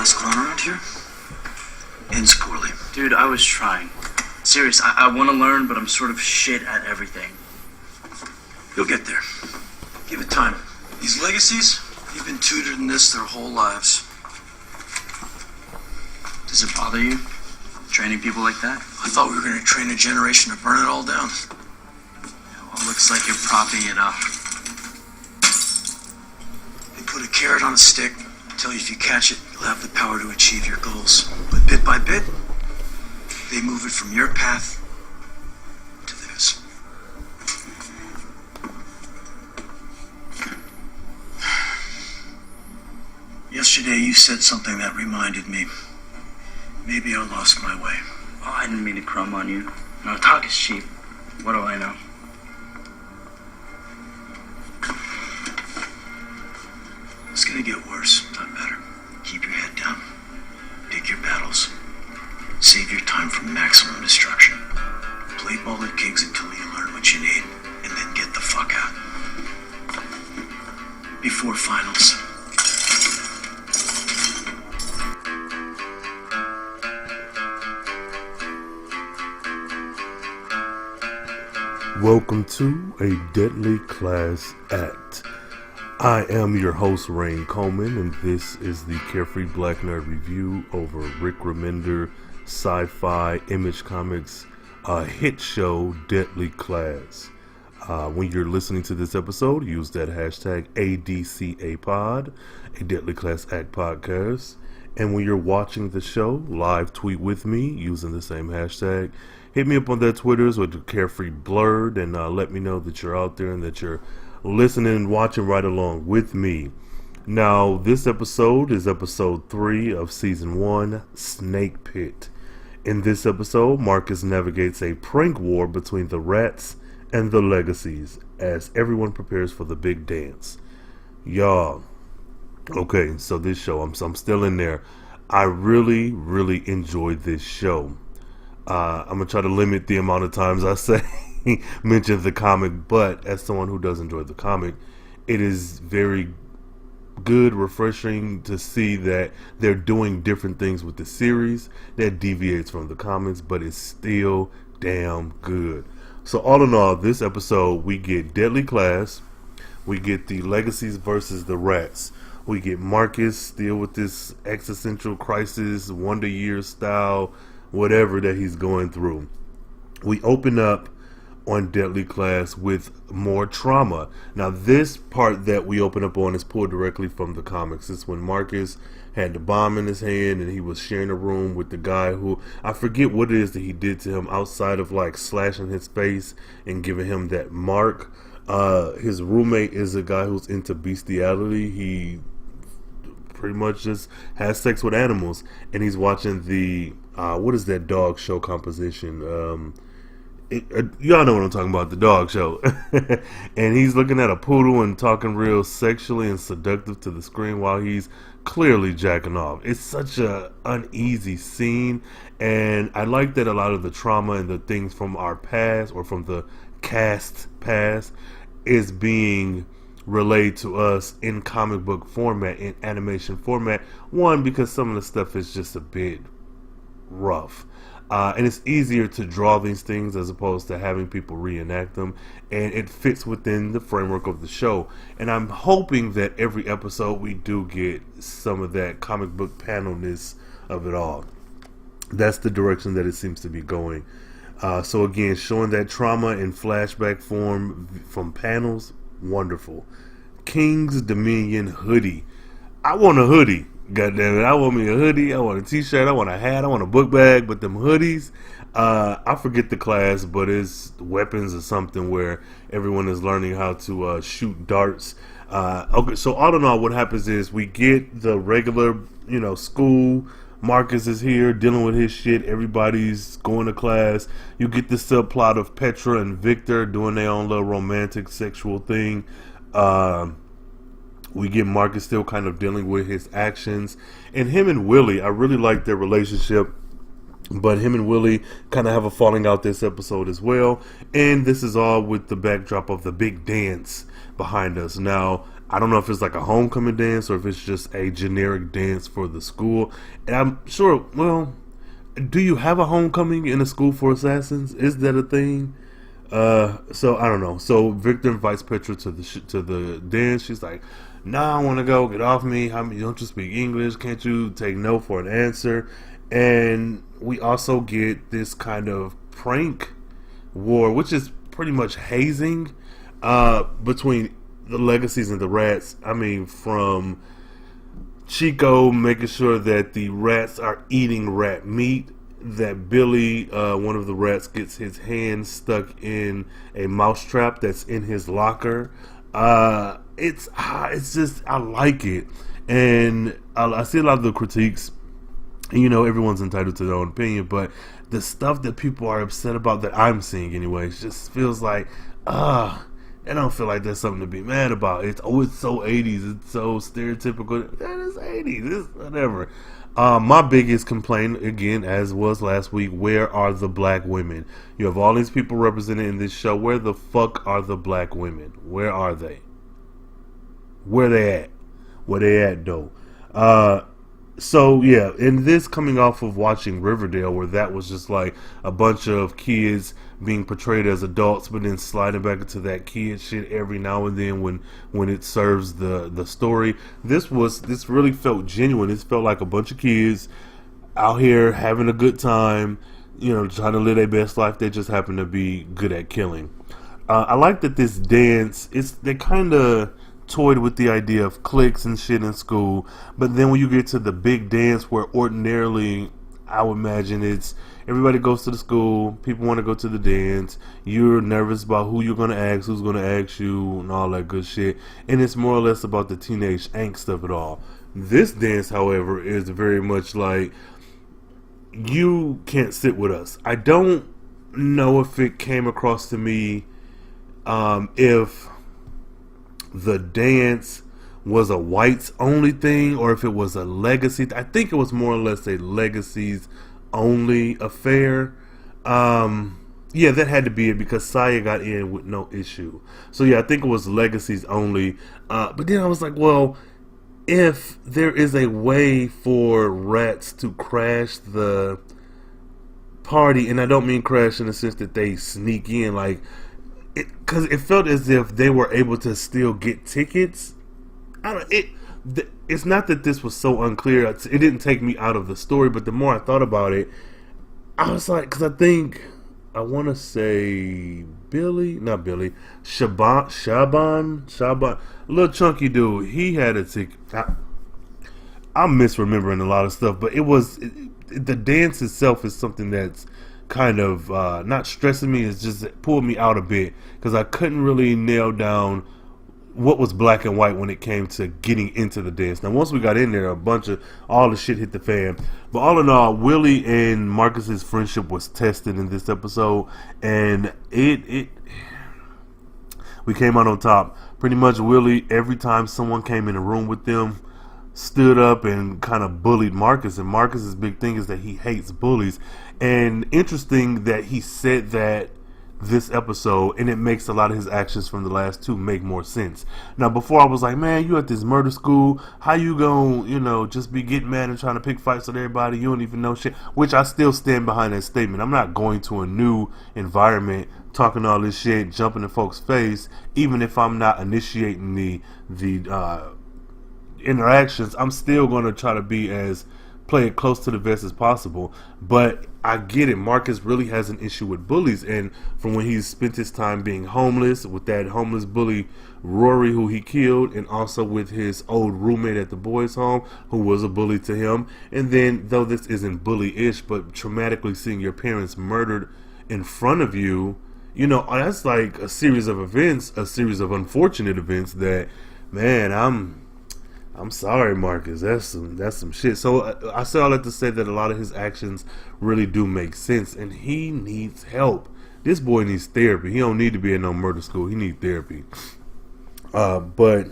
class clown around here? Ends poorly. Dude, I was trying. Serious, I want to learn, but I'm sort of shit at everything. You'll get there. Give it time. These legacies, they've been tutored in this their whole lives. Does it bother you? Training people like that? I thought we were going to train a generation to burn it all down. Well, looks like you're propping it up. They put a carrot on a stick, tell you if you catch it, you'll have the power to achieve your goals. But bit by bit, they move it from your path to theirs. Yesterday you said something that reminded me. Maybe I lost my way. Oh, I didn't mean to crumb on you. No, talk is cheap. What do I know? It's gonna get worse, not better. Keep your head down. Pick your battles. Save your time from maximum destruction. Play ball at gigs until you learn what you need, and then get the fuck out. Before finals. Welcome to A Deadly Class Act. I am your host, Rhayne Coleman, and this is the Carefree Black Nerd Review over Rick Remender, SyFy, Image Comics, hit show, Deadly Class. When you're listening to this episode, use that hashtag ADCAPod, A Deadly Class Act Podcast. And when you're watching the show, live tweet with me using the same hashtag. Hit me up on their Twitters with Carefree Blurred and let me know that you're out there and that you're listening and watching right along with me. Now, this episode is episode 3 of season 1, Snake Pit. In this episode, Marcus navigates a prank war between the Rats and the Legacies as everyone prepares for the big dance. Y'all, okay, so this show, I'm still in there. I really enjoyed this show. I'm going to try to limit the amount of times I say mention the comic, but as someone who does enjoy the comic, it is very good, refreshing to see that they're doing different things with the series that deviates from the comics, but it's still damn good. So all in all, this episode, we get Deadly Class, we get the Legacies versus the Rats. We get Marcus deal with this existential crisis, Wonder Year style, whatever that he's going through. We open up on Deadly Class with more trauma. Now, this part that we open up on is pulled directly from the comics. It's when Marcus had the bomb in his hand and he was sharing a room with the guy who, I forget what it is that he did to him outside of like slashing his face and giving him that mark. His roommate is a guy who's into bestiality. He pretty much just has sex with animals, and he's watching the what is that dog show composition? Y'all know what I'm talking about, the dog show. And he's looking at a poodle and talking real sexually and seductive to the screen while he's clearly jacking off. It's such a uneasy scene, and I like that a lot of the trauma and the things from our past or from the cast past is being relayed to us in comic book format, in animation format. One, because some of the stuff is just a bit rough. And it's easier to draw these things as opposed to having people reenact them. And it fits within the framework of the show. And I'm hoping that every episode we do get some of that comic book panelness of it all. That's the direction that it seems to be going. So again, showing that trauma in flashback form from panels, wonderful. King's Dominion hoodie. I want a hoodie. God damn it, I want me a hoodie, I want a t-shirt, I want a hat, I want a book bag, but them hoodies, I forget the class, but it's weapons or something where everyone is learning how to shoot darts. Okay, so all in all, what happens is we get the regular, school. Marcus is here dealing with his shit, everybody's going to class. You get the subplot of Petra and Victor doing their own little romantic sexual thing. We get Marcus still kind of dealing with his actions. And him and Willie, I really like their relationship. But him and Willie kind of have a falling out this episode as well. And this is all with the backdrop of the big dance behind us. Now, I don't know if it's like a homecoming dance or if it's just a generic dance for the school. And I'm sure, well, do you have a homecoming in a school for assassins? Is that a thing? So I don't know. So Victor invites Petra to the dance. She's like, "Nah, I want to go. Get off me. Don't you speak English? Can't you take no for an answer?" And we also get this kind of prank war, which is pretty much hazing between the Legacies and the Rats. I mean, from Chico making sure that the rats are eating rat meat, that Billy, one of the rats, gets his hand stuck in a mousetrap that's in his locker. It's just, I like it. And I see a lot of the critiques. You know, everyone's entitled to their own opinion, but the stuff that people are upset about, that I'm seeing anyways, just feels like, I don't feel like there's something to be mad about. It's so 80s, it's so stereotypical. That is 80s, it's whatever. My biggest complaint, again, as was last week, where are the black women? You have all these people represented in this show. Where the fuck are the black women? Where are they? Where they at? Where they at, though? So yeah, in this, coming off of watching Riverdale, where that was just like a bunch of kids being portrayed as adults, but then sliding back into that kid shit every now and then when it serves the story. This really felt genuine. This felt like a bunch of kids out here having a good time, you know, trying to live their best life. They just happen to be good at killing. I like that this dance, they kind of toyed with the idea of cliques and shit in school, but then when you get to the big dance, where ordinarily I would imagine it's everybody goes to the school, people want to go to the dance, you're nervous about who you're going to ask, who's going to ask you, and all that good shit, and it's more or less about the teenage angst of it all. This dance, however, is very much like, you can't sit with us. I don't know if it came across to me if the dance was a whites only thing or if it was a legacy. I think it was more or less a legacies only affair. Yeah, that had to be it because Saya got in with no issue. So yeah, I think it was legacies only. But then I was like, well, if there is a way for rats to crash the party, and I don't mean crash in the sense that they sneak in, like, because it felt as if they were able to still get tickets. It's not that this was so unclear. It didn't take me out of the story, but the more I thought about it, I was like, because I want to say Shaban, little chunky dude. He had a ticket. I'm misremembering a lot of stuff, but the dance itself is something that's kind of not stressing me. It's just pulled me out a bit because I couldn't really nail down what was black and white when it came to getting into the dance. Now once we got in there, all the shit hit the fan. But all in all, Willie and Marcus's friendship was tested in this episode, and we came out on top. Pretty much Willie, every time someone came in a room with them, stood up and kind of bullied Marcus. And Marcus's big thing is that he hates bullies. And interesting that he said that this episode, and it makes a lot of his actions from the last two make more sense. Now before I was like, man, you at this murder school, how you gonna, just be getting mad and trying to pick fights with everybody, you don't even know shit, which I still stand behind that statement. I'm not going to a new environment talking all this shit, jumping in folks' face, even if I'm not initiating the interactions. I'm still going to try to play it close to the vest as possible. But I get it. Marcus really has an issue with bullies, and from when he's spent his time being homeless with that homeless bully Rory, who he killed, and also with his old roommate at the boys' home, who was a bully to him. And then, though this isn't bully-ish, but traumatically seeing your parents murdered in front of you, that's like a series of events, a series of unfortunate events that, man, I'm sorry, Marcus. That's some shit. So I say all that to say that a lot of his actions really do make sense, and he needs help. This boy needs therapy. He don't need to be in no murder school. He needs therapy. But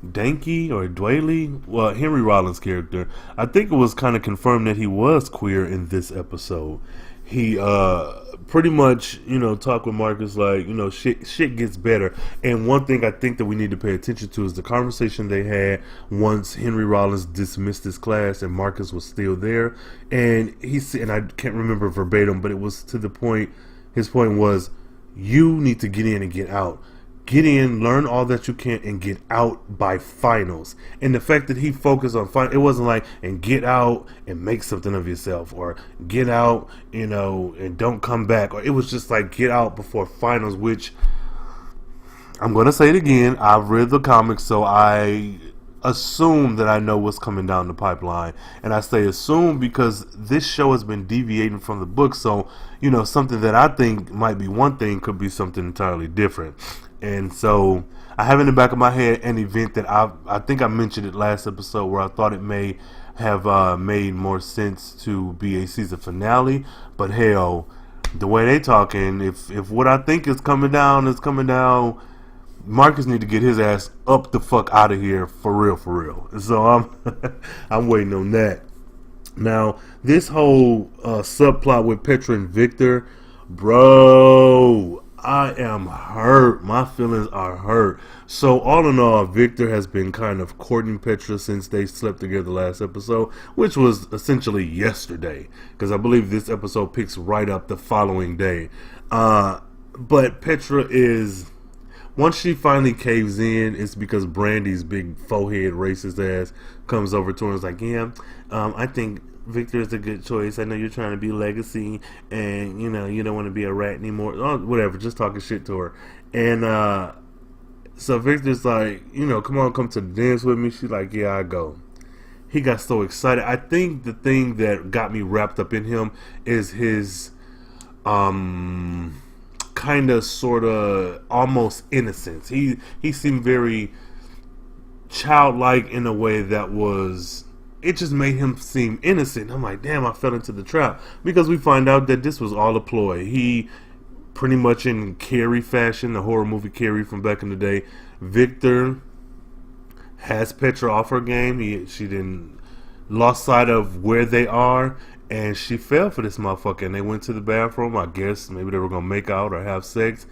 Danky or Dwaley, well, Henry Rollins' character, I think it was kind of confirmed that he was queer in this episode. he pretty much, talk with Marcus like, shit gets better. And one thing I think that we need to pay attention to is the conversation they had once Henry Rollins dismissed his class and Marcus was still there. And he said, and I can't remember verbatim, but it was to the point, his point was, you need to get in and get out. Get in, learn all that you can, and get out by finals. And the fact that he focused on finals, it wasn't like, and get out and make something of yourself, or get out, and don't come back. Or it was just like, get out before finals, which, I'm going to say it again, I've read the comics, so I assume that I know what's coming down the pipeline. And I say assume because this show has been deviating from the book, so, something that I think might be one thing could be something entirely different. And so I have in the back of my head an event that I think I mentioned it last episode where I thought it may have made more sense to be a season finale. But hell, the way they talking, if what I think is coming down, Marcus need to get his ass up the fuck out of here for real. So I'm waiting on that. Now, this whole subplot with Petra and Victor, bro, I am hurt. My feelings are hurt. So all in all, Victor has been kind of courting Petra since they slept together last episode, which was essentially yesterday, because I believe this episode picks right up the following day. But Petra is, once she finally caves in, it's because Brandy's big forehead racist ass comes over to her and is like, yeah, I think Victor is a good choice. I know you're trying to be legacy, and you don't want to be a rat anymore. Oh, whatever, just talking shit to her. And so Victor's like, come to the dance with me. She's like, yeah, I go. He got so excited. I think the thing that got me wrapped up in him is his kind of sort of almost innocence. He seemed very childlike in a way that was, it just made him seem innocent. I'm like, damn, I fell into the trap, because we find out that this was all a ploy. He pretty much, in Carrie fashion, the horror movie Carrie from back in the day, Victor has Petra off her game. She didn't lost sight of where they are, and she fell for this motherfucker. And they went to the bathroom. I guess maybe they were gonna make out or have sex.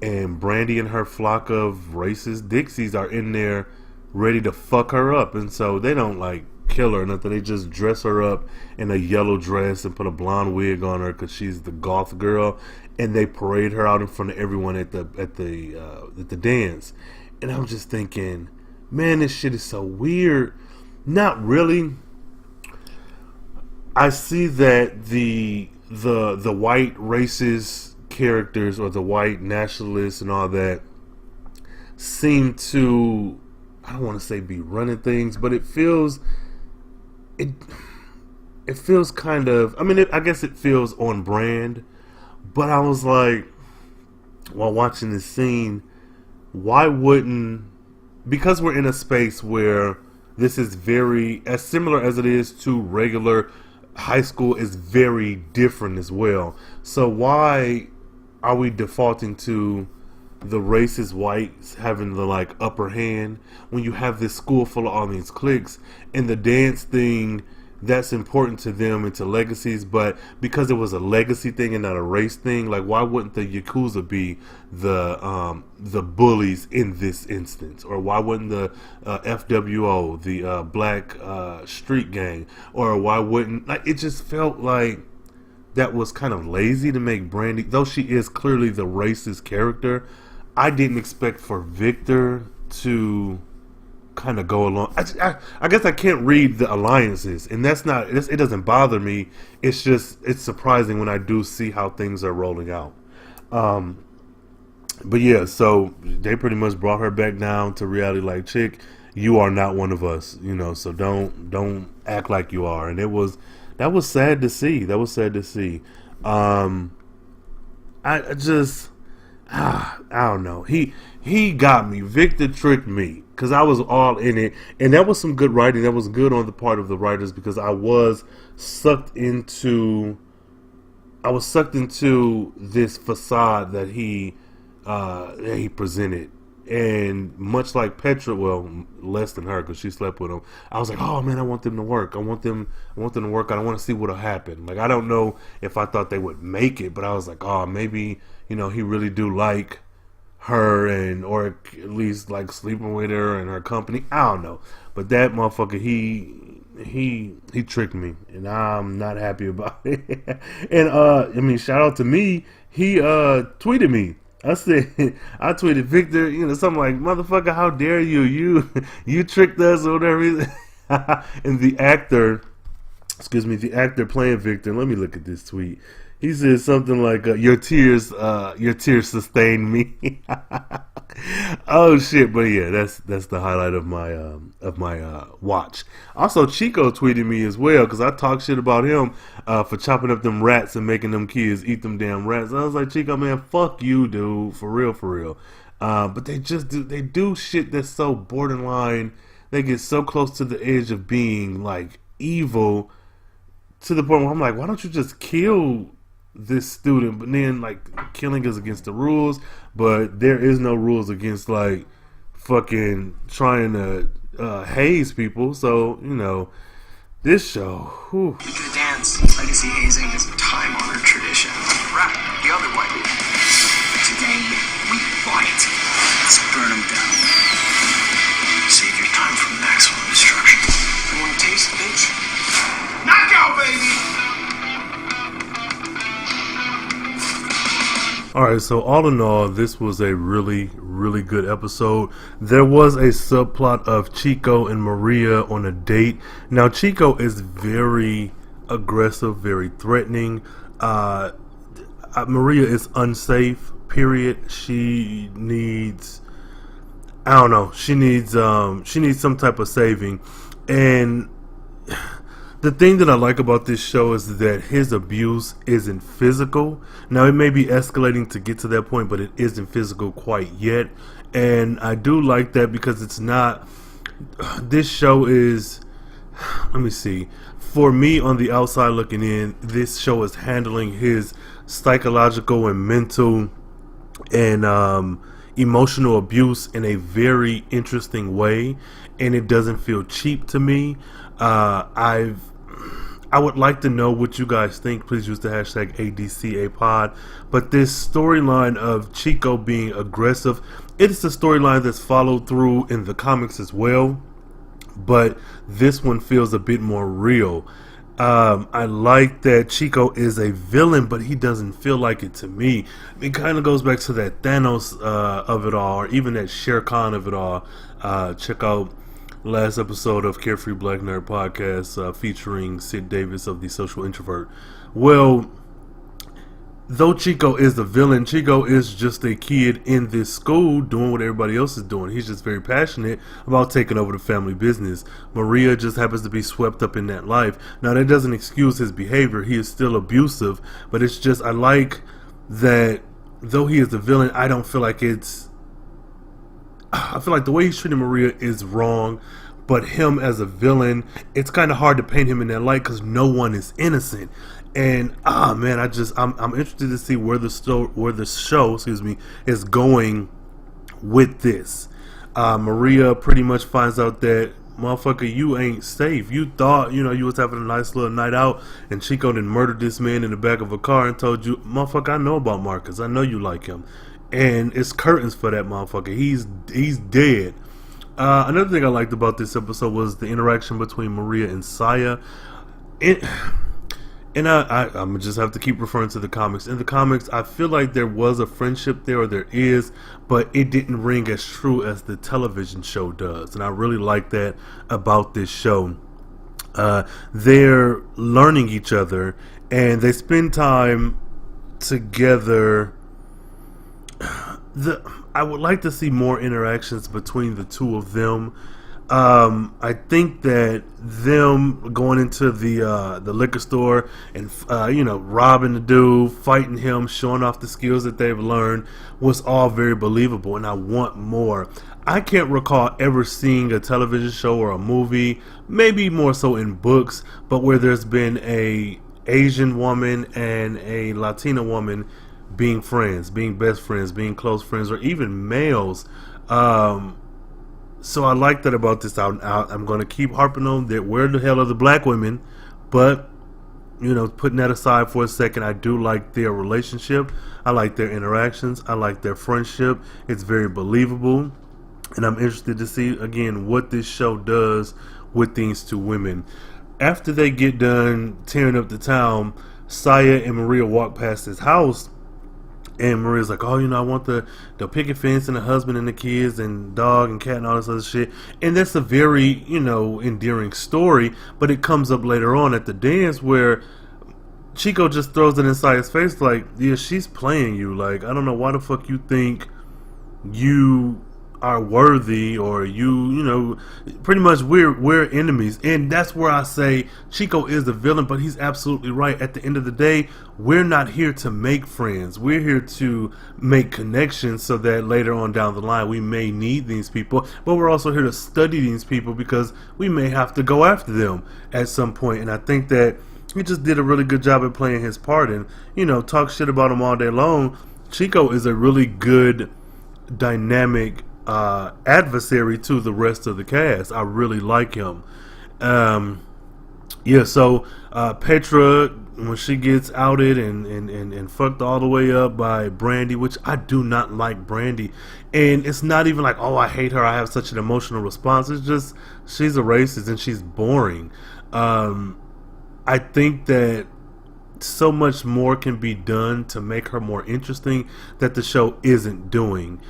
And Brandy and her flock of racist Dixies are in there ready to fuck her up. And so they don't like kill her or nothing. They just dress her up in a yellow dress and put a blonde wig on her because she's the goth girl, and they parade her out in front of everyone at the dance. And I'm just thinking, man, this shit is so weird. Not really. I see that the white racist characters, or the white nationalists and all that, seem to, I don't want to say be running things, but it feels kind of, I mean, I guess it feels on brand. But I was like, while watching this scene, why wouldn't, because we're in a space where this is very, as similar as it is to regular high school, is very different as well. So why are we defaulting to the racist whites having the like upper hand when you have this school full of all these cliques, and the dance thing that's important to them and to legacies, but because it was a legacy thing and not a race thing, like why wouldn't the Yakuza be the bullies in this instance? Or why wouldn't the FWO, the black street gang? Or why wouldn't, like, it just felt like that was kind of lazy to make Brandy, though she is clearly the racist character. I didn't expect for Victor to kind of go along. I guess I can't read the alliances, and that's not, it doesn't bother me. It's just, it's surprising when I do see how things are rolling out. But yeah, so they pretty much brought her back down to reality, like, chick, you are not one of us, so don't act like you are. And that was sad to see. I don't know. He got me. Victor tricked me, because I was all in it, and that was some good writing. That was good on the part of the writers, because I was sucked into this facade that he presented And much like Petra, well, less than her because she slept with him. I was like, oh man, I want them to work. I want them to work out. I want to see what'll happen. Like, I don't know if I thought they would make it, but I was like, oh, maybe, he really do like her, or at least like sleeping with her and her company. I don't know, but that motherfucker, he tricked me, and I'm not happy about it. And shout out to me. He tweeted me. I tweeted Victor, something like, motherfucker, how dare you? You tricked us or whatever. And the actor playing Victor, let me look at this tweet. He said something like, your tears sustained me. Oh shit, but yeah, that's the highlight of my watch. Also, Chico tweeted me as well, because I talked shit about him for chopping up them rats and making them kids eat them damn rats. I was like, Chico, man, fuck you, dude, for real. But they do shit that's so borderline. They get so close to the edge of being like evil, to the point where I'm like, why don't you just kill this student? But then, like, killing is against the rules, but there is no rules against like fucking trying to haze people. So this show, whew. The dance, legacy hazing is a time-honored tradition. Right, the other way. Today we fight. Let's burn them down. Save your time from maximum destruction. You want to taste, bitch? Knockout, baby! Alright, so all in all, this was a really, really good episode. There was a subplot of Chico and Maria on a date. Now, Chico is very aggressive, very threatening. Maria is unsafe, period. She needs, I don't know, she needs some type of saving. And the thing that I like about this show is that his abuse isn't physical. Now, it may be escalating to get to that point, but it isn't physical quite yet. And I do like that, because it's not, this show is, let me see, for me on the outside looking in, this show is handling his psychological and mental and emotional abuse in a very interesting way, and it doesn't feel cheap to me. I would like to know what you guys think. Please use the hashtag ADCAPod. But this storyline of Chico being aggressive, it's a storyline that's followed through in the comics as well, but this one feels a bit more real. I like that Chico is a villain, but he doesn't feel like it to me. It kind of goes back to that Thanos of it all, or even that Shere Khan of it all. Check out last episode of Carefree Black Nerd Podcast featuring Sid Davis of The Social Introvert. Well, though Chico is the villain, Chico is just a kid in this school doing what everybody else is doing. He's just very passionate about taking over the family business. Maria just happens to be swept up in that life. Now, that doesn't excuse his behavior. He is still abusive, but it's just, I like that though he is the villain, I don't feel like I feel like the way he's treating Maria is wrong, but him as a villain, it's kind of hard to paint him in that light because no one is innocent. And man, I'm interested to see where the show, is going with this. Maria pretty much finds out that, motherfucker, you ain't safe. You thought you was having a nice little night out, and Chico done murdered this man in the back of a car and told you, motherfucker, I know about Marcus. I know you like him. And it's curtains for that motherfucker. He's dead. Another thing I liked about this episode was the interaction between Maria and Saya. And I'm just have to keep referring to the comics. In the comics, I feel like there was a friendship there, or there is, but it didn't ring as true as the television show does. And I really like that about this show. They're learning each other, and they spend time together. I would like to see more interactions between the two of them. I think that them going into the liquor store and robbing the dude, fighting him, showing off the skills that they've learned was all very believable, and I want more. I can't recall ever seeing a television show or a movie, maybe more so in books, but where there's been a Asian woman and a Latina woman being friends, being best friends, being close friends, or even males So I like that about this. I'm going to keep harping on that. Where the hell are the black women? But, putting that aside for a second, I do like their relationship. I like their interactions. I like their friendship. It's very believable. And I'm interested to see, again, what this show does with these two women. After they get done tearing up the town, Saya and Maria walk past his house. And Maria's like, oh, I want the picket fence and the husband and the kids and dog and cat and all this other shit. And that's a very, endearing story. But it comes up later on at the dance where Chico just throws it in Saya's face like, yeah, she's playing you. Like, I don't know why the fuck you think you are worthy, or pretty much we're enemies. And that's where I say Chico is the villain, but he's absolutely right. At the end of the day, we're not here to make friends. We're here to make connections so that later on down the line we may need these people, but we're also here to study these people because we may have to go after them at some point. And I think that he just did a really good job at playing his part. And talk shit about him all day long. Chico is a really good dynamic adversary to the rest of the cast. I really like him. So Petra, when she gets outed and fucked all the way up by Brandy, which I do not like Brandy, and it's not even like, oh, I hate her, I have such an emotional response. It's just she's a racist and she's boring. I think that so much more can be done to make her more interesting that the show isn't doing.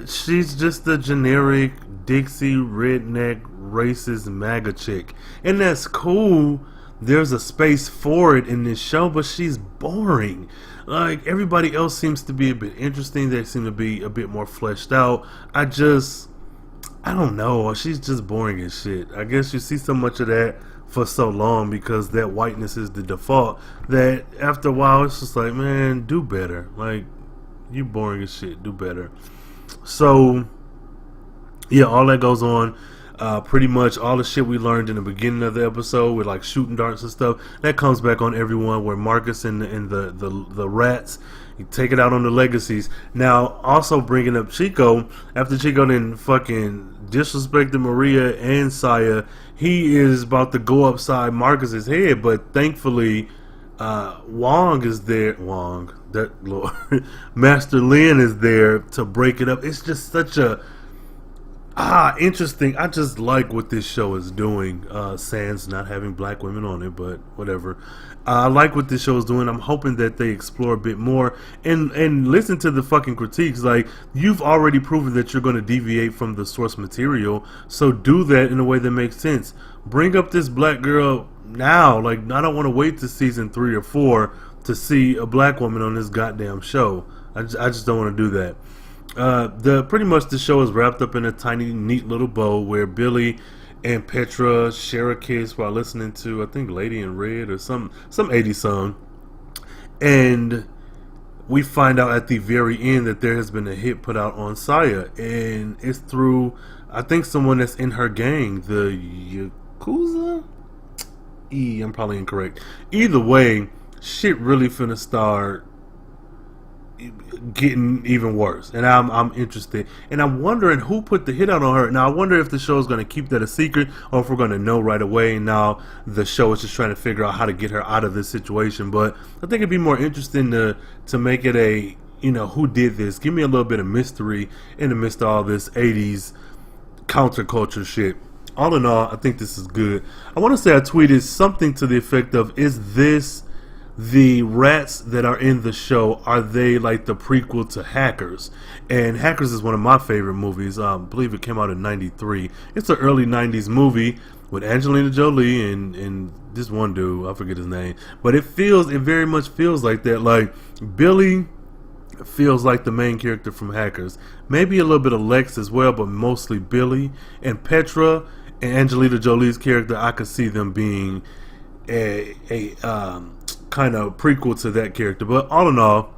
She's just a generic Dixie redneck racist MAGA chick, and that's cool. There's a space for it in this show, but she's boring. Like, everybody else seems to be a bit interesting. They seem to be a bit more fleshed out. I don't know. She's just boring as shit. I guess you see so much of that for so long because that whiteness is the default that after a while it's just like, man, do better. Like, you boring as shit. Do better. So, yeah, all that goes on. Pretty much all the shit we learned in the beginning of the episode with like shooting darts and stuff, that comes back on everyone, where Marcus and the rats, you take it out on the legacies. Now, also bringing up Chico, after Chico then fucking disrespected Maria and Saya, he is about to go upside Marcus's head, but thankfully Wong is there. Lord, Master Lin is there to break it up. It's just such a interesting. I just like what this show is doing. Sans not having black women on it, but whatever. I like what this show is doing. I'm hoping that they explore a bit more and listen to the fucking critiques. Like, you've already proven that you're going to deviate from the source material, so do that in a way that makes sense. Bring up this black girl now. Like, I don't want to wait to season 3 or 4 to see a black woman on this goddamn show. I just don't want to do that. Pretty much the show is wrapped up in a tiny, neat little bow where Billy and Petra share a kiss while listening to, I think, Lady in Red or some 80s song. And we find out at the very end that there has been a hit put out on Saya, and it's through, I think, someone that's in her gang, the Yakuza? I'm probably incorrect. Either way, shit really finna start getting even worse, and I'm interested, and I'm wondering who put the hit out on her. Now I wonder if the show is going to keep that a secret, or if we're going to know right away, and now the show is just trying to figure out how to get her out of this situation. But I think it'd be more interesting to make it a, who did this. Give me a little bit of mystery in the midst of all this 80s counterculture shit. All in all, I think this is good. I want to say I tweeted something to the effect of, is this the rats that are in the show, are they like the prequel to Hackers? And Hackers is one of my favorite movies. I believe it came out in 93. It's an early 90s movie with Angelina Jolie and this one dude, I forget his name. But it very much feels like that. Like, Billy feels like the main character from Hackers. Maybe a little bit of Lex as well, but mostly Billy. And Petra and Angelina Jolie's character, I could see them being a kind of prequel to that character. But all in all,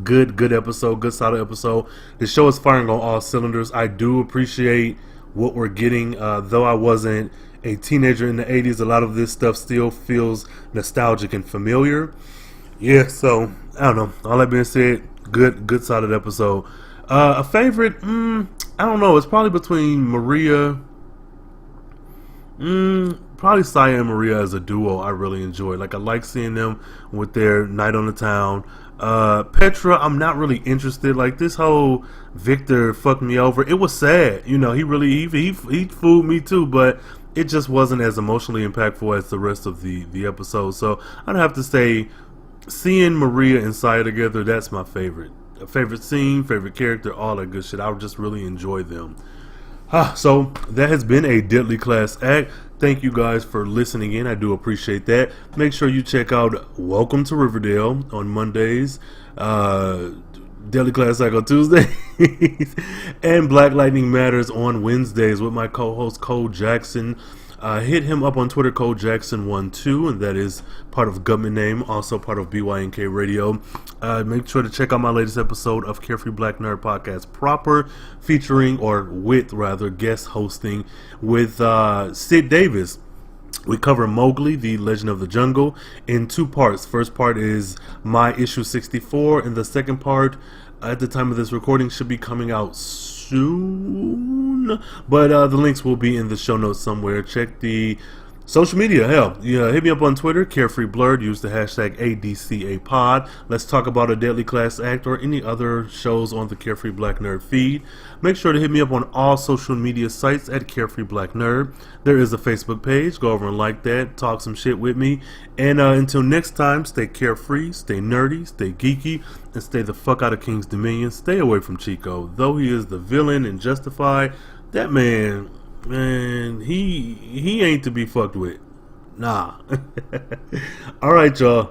good episode, good solid episode. The show is firing on all cylinders. I do appreciate what we're getting. Though I wasn't a teenager in the 80s, a lot of this stuff still feels nostalgic and familiar. Yeah, so I don't know. All that being said, good solid episode. A favorite? I don't know. It's probably between Maria. Probably Saya and Maria as a duo. I really enjoy. Like, I like seeing them with their night on the town. Petra, I'm not really interested. Like, this whole Victor fucked me over. It was sad. You know, he fooled me too, but it just wasn't as emotionally impactful as the rest of the episode. So I'd have to say, seeing Maria and Saya together, that's my favorite. Favorite scene, favorite character, all that good shit. I would just really enjoy them. So that has been a Deadly Class Act. Thank you guys for listening in. I do appreciate that. Make sure you check out Welcome to Riverdale on Mondays, Deadly Class Act on Tuesdays, and Black Lightning Matters on Wednesdays with my co-host Cole Jackson. Hit him up on Twitter, Cole Jackson12, and that is part of Government Name, also part of BYNK Radio. Make sure to check out my latest episode of Carefree Black Nerd Podcast proper, featuring, or with rather, guest hosting with Sid Davis. We cover Mowgli, the Legend of the Jungle, in two parts. First part is my issue 64, and the second part, at the time of this recording, should be coming out soon. But the links will be in the show notes somewhere. Check the social media. Hell, yeah, hit me up on Twitter, Carefree Blurred. Use the hashtag ADCAPod. Let's talk about a Deadly Class Act or any other shows on the Carefree Black Nerd feed. Make sure to hit me up on all social media sites at Carefree Black Nerd. There is a Facebook page. Go over and like that. Talk some shit with me. And until next time, stay carefree, stay nerdy, stay geeky, and stay the fuck out of King's Dominion. Stay away from Chico. Though he is the villain in Justified, that man, he ain't to be fucked with. Nah. Alright, y'all.